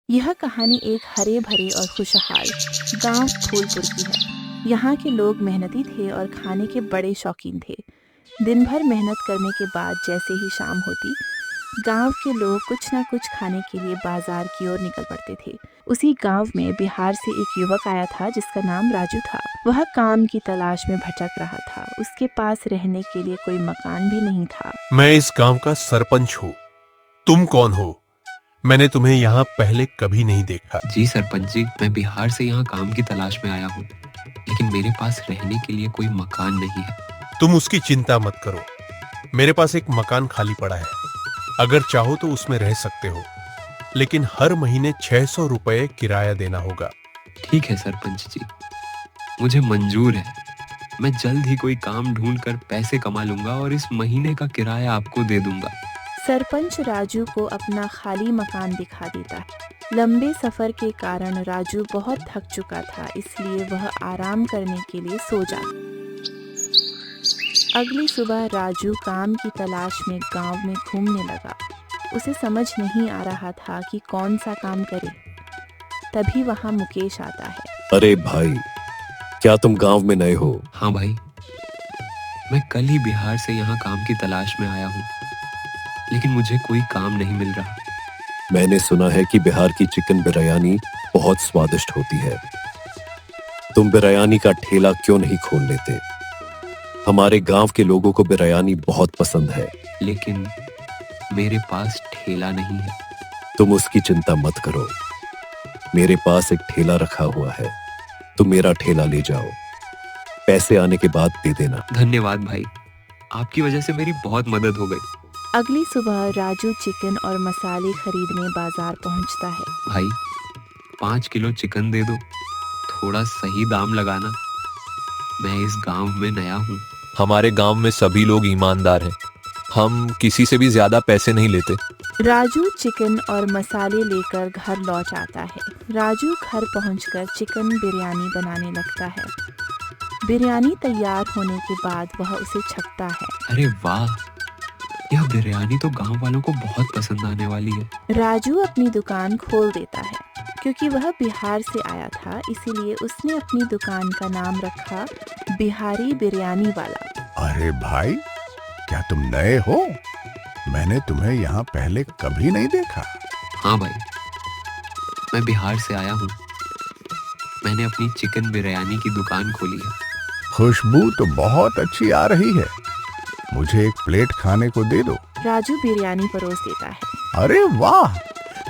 यह कहानी एक हरे भरे और खुशहाल गांव फूलपुर की है। यहाँ के लोग मेहनती थे और खाने के बड़े शौकीन थे। दिन भर मेहनत करने के बाद जैसे ही शाम होती, गांव के लोग कुछ ना कुछ खाने के लिए बाजार की ओर निकल पड़ते थे। उसी गांव में बिहार से एक युवक आया था जिसका नाम राजू था। वह काम की तलाश में भटक रहा था। उसके पास रहने के लिए कोई मकान भी नहीं था। मैं इस गांव का सरपंच हूँ। तुम कौन हो? मैंने तुम्हें यहाँ पहले कभी नहीं देखा। जी सरपंच जी, मैं बिहार से यहाँ काम की तलाश में आया हूँ, लेकिन मेरे पास रहने के लिए कोई मकान नहीं है। तुम उसकी चिंता मत करो, मेरे पास एक मकान खाली पड़ा है। अगर चाहो तो उसमें रह सकते हो, लेकिन हर महीने 600 रुपए किराया देना होगा। ठीक है सरपंच जी, मुझे मंजूर है। मैं जल्द ही कोई काम ढूंढ कर पैसे कमा लूंगा और इस महीने का किराया आपको दे दूंगा। सरपंच राजू को अपना खाली मकान दिखा देता है। लंबे सफर के कारण राजू बहुत थक चुका था, इसलिए वह आराम करने के लिए सो जाता। अगली सुबह राजू काम की तलाश में गांव में घूमने लगा। उसे समझ नहीं आ रहा था कि कौन सा काम करे। तभी वहां मुकेश आता है। अरे भाई, क्या तुम गांव में नए हो? हाँ भाई, मैं कल ही बिहार से यहाँ काम की तलाश में आया हूँ, लेकिन मुझे कोई काम नहीं मिल रहा। मैंने सुना है कि बिहार की चिकन बिरयानी बहुत स्वादिष्ट होती है। तुम बिरयानी का ठेला क्यों नहीं खोल लेते? हमारे गांव के लोगों को बिरयानी बहुत पसंद है। लेकिन मेरे पास ठेला नहीं है। तुम उसकी चिंता मत करो, मेरे पास एक ठेला रखा हुआ है। तुम मेरा ठेला ले जाओ, पैसे आने के बाद दे देना। धन्यवाद भाई, आपकी वजह से मेरी बहुत मदद हो गई। अगली सुबह राजू चिकन और मसाले खरीदने बाजार पहुंचता है। भाई 5 किलो चिकन दे दो, थोड़ा सही दाम लगाना। मैं इस गांव में नया हूँ। हमारे गांव में सभी लोग ईमानदार हैं। हम किसी से भी ज्यादा पैसे नहीं लेते। राजू चिकन और मसाले लेकर घर लौट आता है। राजू घर पहुंचकर चिकन बिरयानी बनाने लगता है। बिरयानी तैयार होने के बाद वह उसे छकता है। अरे वाह, यह बिरयानी तो गांव वालों को बहुत पसंद आने वाली है। राजू अपनी दुकान खोल देता है। क्योंकि वह बिहार से आया था, इसीलिए उसने अपनी दुकान का नाम रखा बिहारी बिरयानी वाला। अरे भाई, क्या तुम नए हो? मैंने तुम्हें यहाँ पहले कभी नहीं देखा। हाँ भाई, मैं बिहार से आया हूँ। मैंने अपनी चिकन बिरयानी की दुकान खोली है। खुशबू तो बहुत अच्छी आ रही है। मुझे एक प्लेट खाने को दे दो। राजू बिरयानी परोस देता है। अरे वाह,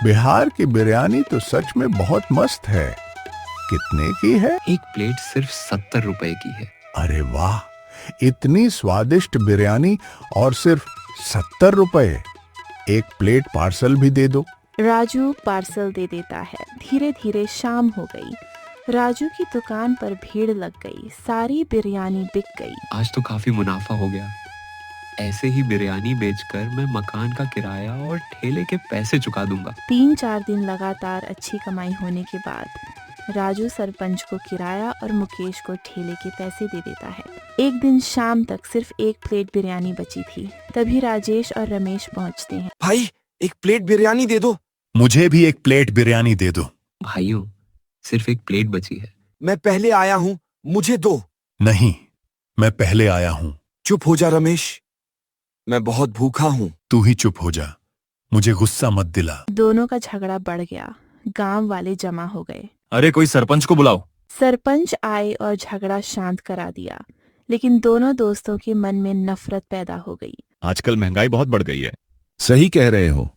बिहार की बिरयानी तो सच में बहुत मस्त है। कितने की है? एक प्लेट सिर्फ 70 रुपए की है। अरे वाह, इतनी स्वादिष्ट बिरयानी और सिर्फ 70 रुपए। एक प्लेट पार्सल भी दे दो। राजू पार्सल दे देता है। धीरे धीरे शाम हो गई। राजू की दुकान पर भीड़ लग गई। सारी बिरयानी बिक गई। आज तो काफी मुनाफा हो गया। ऐसे ही बिरयानी बेचकर मैं मकान का किराया और ठेले के पैसे चुका दूंगा। 3-4 दिन लगातार अच्छी कमाई होने के बाद राजू सरपंच को किराया और मुकेश को ठेले के पैसे दे देता है। एक दिन शाम तक सिर्फ एक प्लेट बिरयानी बची थी। तभी राजेश और रमेश पहुंचते हैं। भाई, एक प्लेट बिरयानी दे दो। मुझे भी एक प्लेट बिरयानी दे दो। भाइयों, सिर्फ एक प्लेट बची है। मैं पहले आया हूँ, मुझे दो। नहीं, मैं पहले आया हूँ। चुप हो जा रमेश, मैं बहुत भूखा हूँ। तू ही चुप हो जा, मुझे गुस्सा मत दिला। दोनों का झगड़ा बढ़ गया। गांव वाले जमा हो गए। अरे कोई सरपंच को बुलाओ। सरपंच आए और झगड़ा शांत करा दिया, लेकिन दोनों दोस्तों के मन में नफरत पैदा हो गई। आजकल महंगाई बहुत बढ़ गई है। सही कह रहे हो,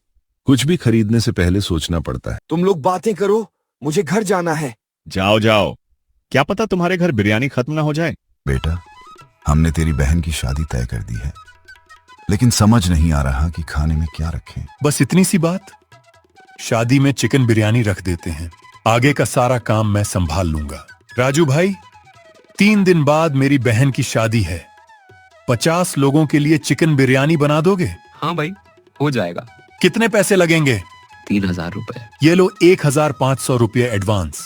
कुछ भी खरीदने से पहले सोचना पड़ता है। तुम लोग बातें करो, मुझे घर जाना है। जाओ जाओ, क्या पता तुम्हारे घर बिरयानी खत्म ना हो जाए। बेटा, हमने तेरी बहन की शादी तय कर दी है, लेकिन समझ नहीं आ रहा कि खाने में क्या रखें। बस इतनी सी बात। शादी में चिकन बिरयानी रख देते हैं, आगे का सारा काम मैं संभाल लूंगा। राजू भाई, 3 दिन बाद मेरी बहन की शादी है। 50 लोगों के लिए चिकन बिरयानी बना दोगे? हाँ भाई, हो जाएगा। कितने पैसे लगेंगे? 3000 रुपए। ये लो 1500 रुपये एडवांस,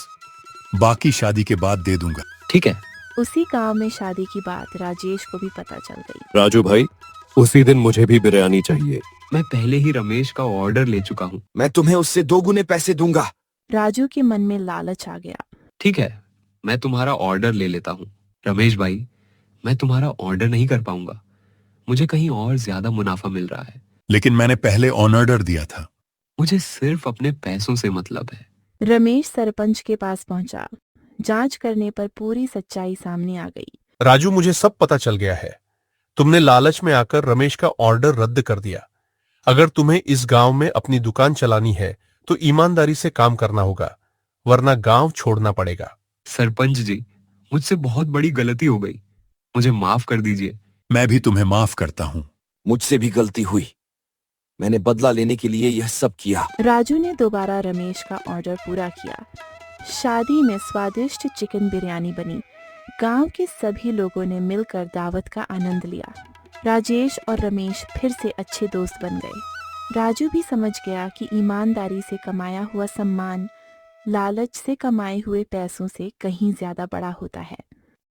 बाकी शादी के बाद दे दूंगा। ठीक है। उसी गांव में शादी की बात राजेश को भी पता चल गई। राजू भाई, उसी दिन मुझे भी बिरयानी चाहिए। मैं पहले ही रमेश का ऑर्डर ले चुका हूँ। मैं तुम्हें उससे 2 गुने पैसे दूंगा। राजू के मन में लालच आ गया। ठीक है, मैं तुम्हारा ऑर्डर ले लेता हूँ। रमेश भाई, मैं तुम्हारा ऑर्डर नहीं कर पाऊंगा। मुझे कहीं और ज्यादा मुनाफा मिल रहा है। लेकिन मैंने पहले ऑन ऑर्डर दिया था। मुझे सिर्फ अपने पैसों से मतलब है। रमेश सरपंच के पास पहुंचा। जांच करने पर पूरी सच्चाई सामने आ गई। राजू, मुझे सब पता चल गया है। तुमने लालच में आकर रमेश का ऑर्डर रद्द कर दिया। अगर तुम्हें इस गांव में अपनी दुकान चलानी है तो ईमानदारी से काम करना होगा, वरना गांव छोड़ना पड़ेगा। सरपंच जी, मुझसे बहुत बड़ी गलती हो गई। मुझे माफ कर दीजिए। मैं भी तुम्हें माफ करता हूं। मुझसे भी गलती हुई। मैंने बदला लेने के लिए यह सब किया। राजू ने दोबारा रमेश का ऑर्डर पूरा किया। शादी में स्वादिष्ट चिकन बिरयानी बनी। गांव के सभी लोगों ने मिलकर दावत का आनंद लिया। राजेश और रमेश फिर से अच्छे दोस्त बन गए। राजू भी समझ गया कि ईमानदारी से कमाया हुआ सम्मान लालच से कमाए हुए पैसों से कहीं ज्यादा बड़ा होता है।